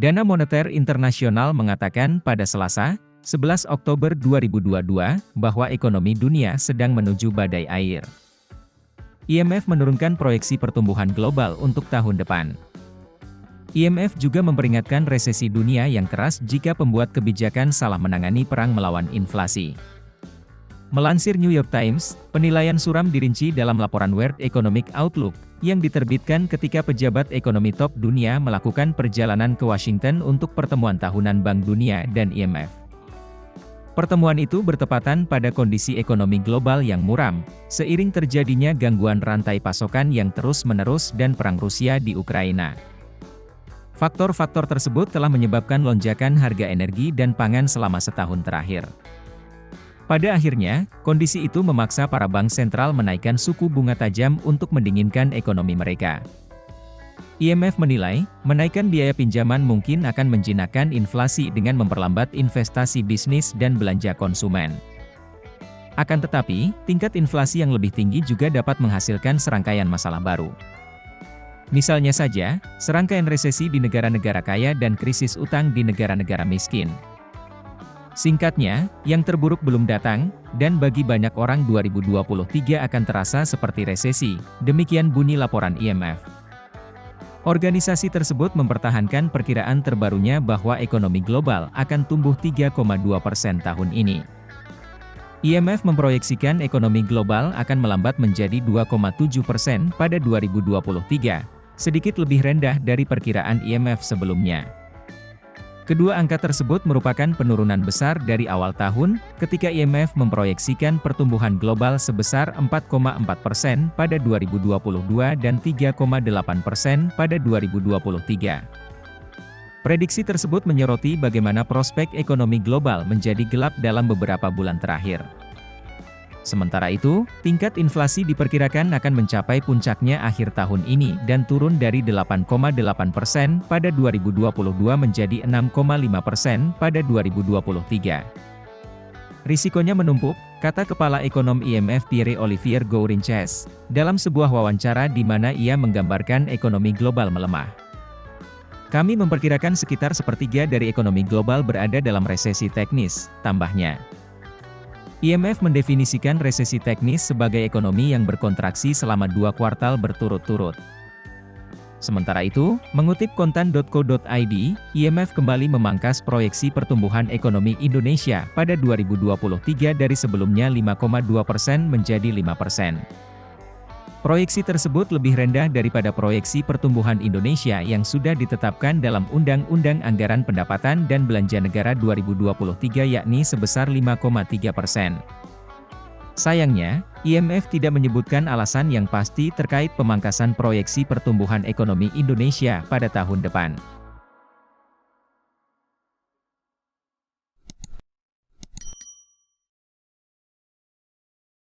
Dana Moneter Internasional mengatakan pada Selasa, 11 Oktober 2022, bahwa ekonomi dunia sedang menuju badai air. IMF menurunkan proyeksi pertumbuhan global untuk tahun depan. IMF juga memperingatkan resesi dunia yang keras jika pembuat kebijakan salah menangani perang melawan inflasi. Melansir New York Times, penilaian suram dirinci dalam laporan World Economic Outlook, yang diterbitkan ketika pejabat ekonomi top dunia melakukan perjalanan ke Washington untuk pertemuan tahunan Bank Dunia dan IMF. Pertemuan itu bertepatan pada kondisi ekonomi global yang muram, seiring terjadinya gangguan rantai pasokan yang terus-menerus dan perang Rusia di Ukraina. Faktor-faktor tersebut telah menyebabkan lonjakan harga energi dan pangan selama setahun terakhir. Pada akhirnya, kondisi itu memaksa para bank sentral menaikkan suku bunga tajam untuk mendinginkan ekonomi mereka. IMF menilai, menaikkan biaya pinjaman mungkin akan menjinakkan inflasi dengan memperlambat investasi bisnis dan belanja konsumen. Akan tetapi, tingkat inflasi yang lebih tinggi juga dapat menghasilkan serangkaian masalah baru. Misalnya saja, serangkaian resesi di negara-negara kaya dan krisis utang di negara-negara miskin. Singkatnya, yang terburuk belum datang, dan bagi banyak orang 2023 akan terasa seperti resesi, demikian bunyi laporan IMF. Organisasi tersebut mempertahankan perkiraan terbarunya bahwa ekonomi global akan tumbuh 3,2% tahun ini. IMF memproyeksikan ekonomi global akan melambat menjadi 2,7% pada 2023, sedikit lebih rendah dari perkiraan IMF sebelumnya. Kedua angka tersebut merupakan penurunan besar dari awal tahun, ketika IMF memproyeksikan pertumbuhan global sebesar 4,4% pada 2022 dan 3,8% pada 2023. Prediksi tersebut menyoroti bagaimana prospek ekonomi global menjadi gelap dalam beberapa bulan terakhir. Sementara itu, tingkat inflasi diperkirakan akan mencapai puncaknya akhir tahun ini dan turun dari 8,8% pada 2022 menjadi 6,5% pada 2023. Risikonya menumpuk, kata Kepala Ekonom IMF Pierre-Olivier Gourinchas, dalam sebuah wawancara di mana ia menggambarkan ekonomi global melemah. Kami memperkirakan sekitar sepertiga dari ekonomi global berada dalam resesi teknis, tambahnya. IMF mendefinisikan resesi teknis sebagai ekonomi yang berkontraksi selama 2 kuartal berturut-turut. Sementara itu, mengutip kontan.co.id, IMF kembali memangkas proyeksi pertumbuhan ekonomi Indonesia pada 2023 dari sebelumnya 5,2% menjadi 5%. Proyeksi tersebut lebih rendah daripada proyeksi pertumbuhan Indonesia yang sudah ditetapkan dalam Undang-Undang Anggaran Pendapatan dan Belanja Negara 2023 yakni sebesar 5,3%. Sayangnya, IMF tidak menyebutkan alasan yang pasti terkait pemangkasan proyeksi pertumbuhan ekonomi Indonesia pada tahun depan.